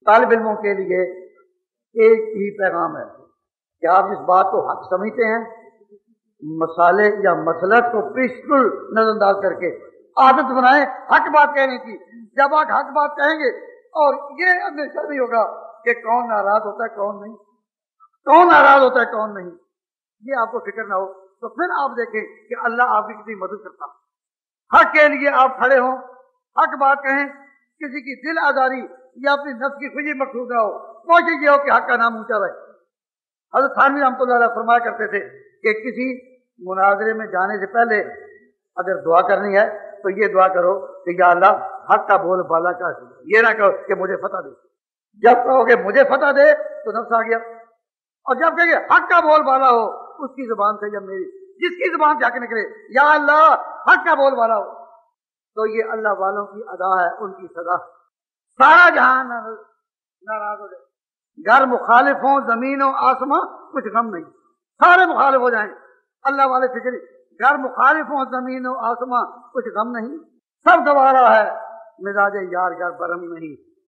طالب علموں کے لیے ایک ہی پیغام ہے کہ آپ اس بات کو حق سمجھتے ہیں، مسالے یا مسلک کو بالکل نظر انداز کر کے عادت بنائیں حق بات کہنے کی۔ جب آپ حق بات کہیں گے اور یہ اندیشہ نہیں ہوگا کہ کون ناراض ہوتا ہے کون نہیں، کون ناراض ہوتا ہے کون نہیں، یہ آپ کو فکر نہ ہو، تو پھر آپ دیکھیں کہ اللہ آپ کی کتنی مدد کرتا۔ حق کے لیے آپ کھڑے ہوں، حق بات کہیں، کسی کی دل آزاری یا اپنی نفس کی خوشی مقصود نہ ہو، کوشش یہ ہو کہ حق کا نام اونچا رہے۔ حضرت تھانوی رحمۃ اللہ علیہ فرمایا کرتے تھے کہ کسی مناظرے میں جانے سے پہلے اگر دعا کرنی ہے تو یہ دعا کرو کہ یا اللہ حق کا بول بالا کا، یہ نہ کہو کہ مجھے فتح دے۔ جب کہو کہ مجھے فتح دے تو نفس آ گیا، اور جب کہو کہ حق کا بول بالا ہو اس کی زبان سے، جب میری جس کی زبان سے حق نکلے یا اللہ حق کا بول بالا ہو، تو یہ اللہ والوں کی ادا ہے، ان کی سزا۔ سارا جہان ناراض ہو جائے، گھر مخالف ہوں، زمین و آسمان، کچھ غم نہیں، سارے مخالف ہو جائیں، اللہ والے فکر، گھر مخالف ہوں، زمین و آسمان، کچھ غم نہیں، سب گوارا ہے، مزاج یار گھر برہم نہیں۔